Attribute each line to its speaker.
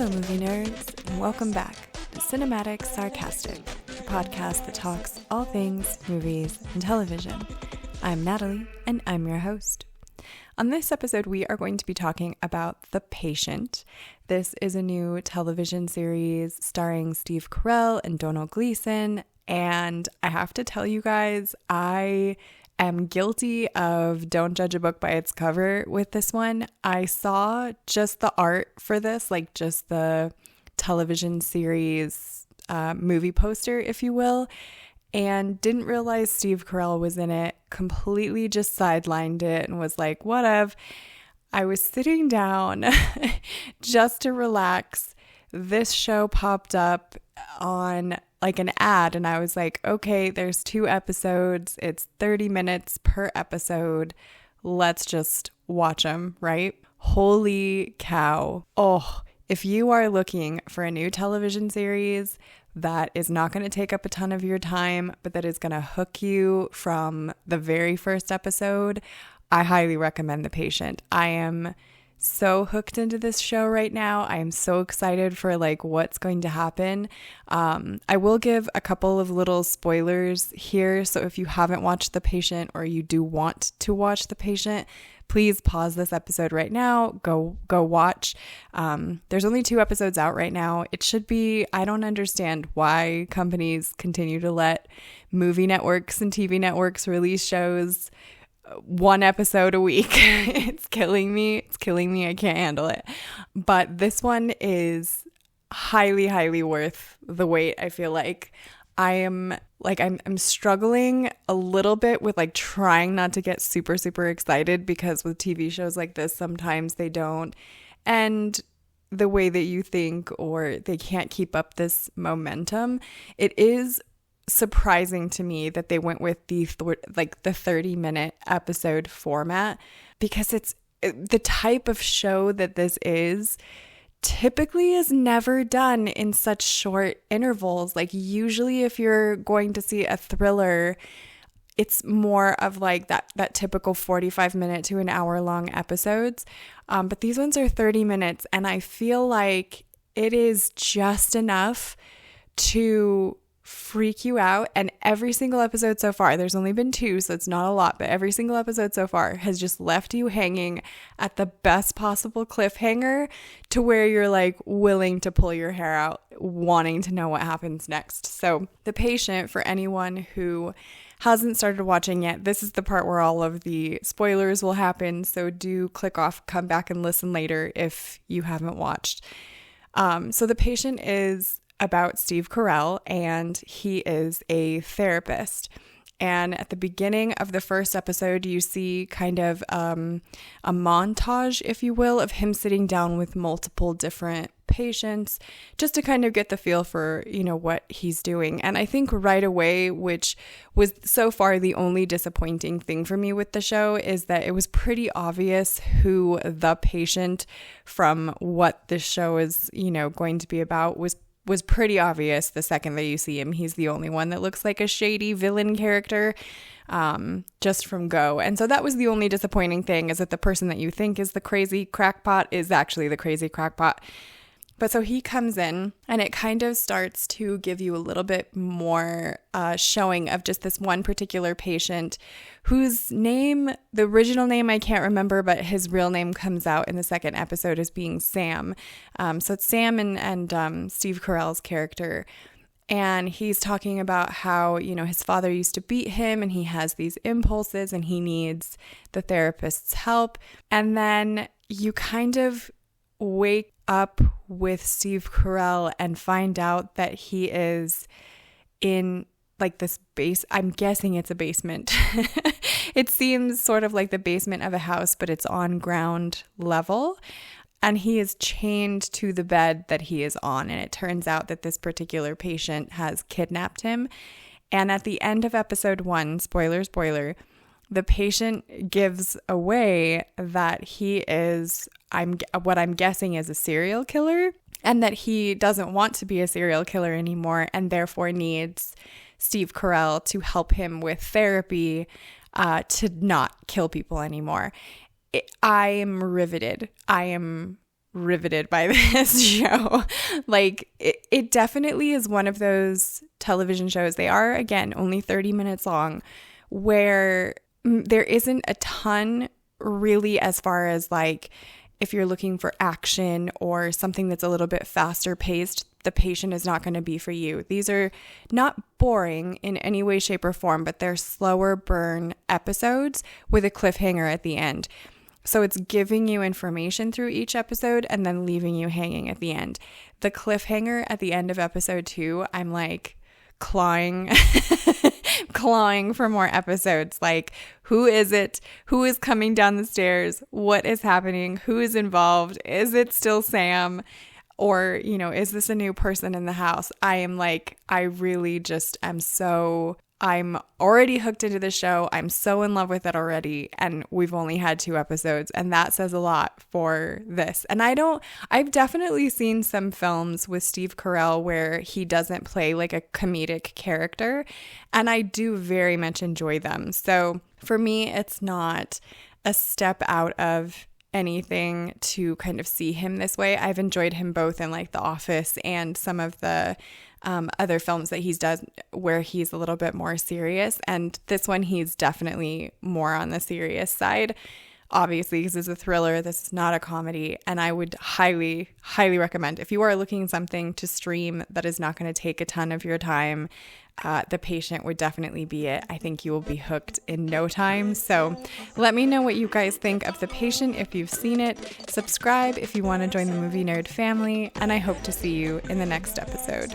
Speaker 1: Hello, movie nerds, and welcome back to Cinematic Sarcastic, the podcast that talks all things movies and television. I'm Natalie, and I'm your host. On this episode, we are going to be talking about The Patient. This is a new television series starring Steve Carell and Domhnall Gleeson, and I have to tell you guys, I am guilty of don't judge a book by its cover with this one. I saw just the art for this, like just the television series movie poster, if you will, and didn't realize Steve Carell was in it, completely just sidelined it and was like, whatever. I was sitting down just to relax. This show popped up on like an ad and I was like, okay, there's 2 episodes. It's 30 minutes per episode. Let's just watch them, right? Holy cow. Oh, if you are looking for a new television series that is not going to take up a ton of your time, but that is going to hook you from the very first episode, I highly recommend The Patient. I am so hooked into this show right now. I am so excited for like what's going to happen. I will give a couple of little spoilers here. So if you haven't watched The Patient or you do want to watch The Patient, please pause this episode right now. Go watch. There's only 2 episodes out right now. It should be, I don't understand why companies continue to let movie networks and TV networks release shows 1 episode a week. It's killing me. I can't handle it. But this one is highly worth the wait. I feel like I'm struggling a little bit with like trying not to get super excited, because with TV shows like this, sometimes they don't end the way that you think, or they can't keep up this momentum. It is surprising to me that they went with the 30-minute episode format, because it's the type of show that this is typically is never done in such short intervals. Like usually if you're going to see a thriller, it's more of like that typical 45-minute to an hour long episodes. But these ones are 30 minutes, and I feel like it is just enough to freak you out. And every single episode so far, there's only been 2, so it's not a lot, but every single episode so far has just left you hanging at the best possible cliffhanger, to where you're like willing to pull your hair out, wanting to know what happens next. So The Patient, for anyone who hasn't started watching yet, this is the part where all of the spoilers will happen, so do click off, come back and listen later if you haven't watched. So The Patient is about Steve Carell, and he is a therapist. And at the beginning of the first episode, you see kind of a montage, if you will, of him sitting down with multiple different patients, just to kind of get the feel for, what he's doing. And I think right away, which was so far the only disappointing thing for me with the show, is that it was pretty obvious who the patient from what this show is, going to be about was pretty obvious the second that you see him. He's the only one that looks like a shady villain character, just from go. And so that was the only disappointing thing, is that the person that you think is the crazy crackpot is actually the crazy crackpot. But so he comes in, and it kind of starts to give you a little bit more showing of just this one particular patient whose name, the original name I can't remember, but his real name comes out in the second episode as being Sam. So it's Sam and Steve Carell's character. And he's talking about how, his father used to beat him, and he has these impulses and he needs the therapist's help. And then you kind of wake up with Steve Carell and find out that he is in like this I'm guessing it's a basement. It seems sort of like the basement of a house, but it's on ground level. And he is chained to the bed that he is on. And it turns out that this particular patient has kidnapped him. And at the end of episode 1, spoiler, the patient gives away that he is, what I'm guessing is a serial killer, and that he doesn't want to be a serial killer anymore, and therefore needs Steve Carell to help him with therapy to not kill people anymore. I am riveted. I am riveted by this show. Like it definitely is one of those television shows. They are, again, only 30 minutes long, where there isn't a ton really as far as like if you're looking for action or something that's a little bit faster paced, The Patient is not going to be for you. These are not boring in any way, shape, or form, but they're slower burn episodes with a cliffhanger at the end. So it's giving you information through each episode and then leaving you hanging at the end. The cliffhanger at the end of episode 2, I'm like clawing for more episodes. Like, who is it? Who is coming down the stairs? What is happening? Who is involved? Is it still Sam? Or, you know, is this a new person in the house? I'm already hooked into the show. I'm so in love with it already. And we've only had 2 episodes. And that says a lot for this. And I've definitely seen some films with Steve Carell where he doesn't play like a comedic character. And I do very much enjoy them. So for me, it's not a step out of anything to kind of see him this way. I've enjoyed him both in like The Office and some of the other films that he's done where he's a little bit more serious. And this one, he's definitely more on the serious side, obviously, because it's a thriller. This is not a comedy. And I would highly, highly recommend, if you are looking something to stream that is not going to take a ton of your time, The Patient would definitely be it. I think you will be hooked in no time. So let me know what you guys think of The Patient if you've seen it. Subscribe if you want to join the Movie Nerd family. And I hope to see you in the next episode.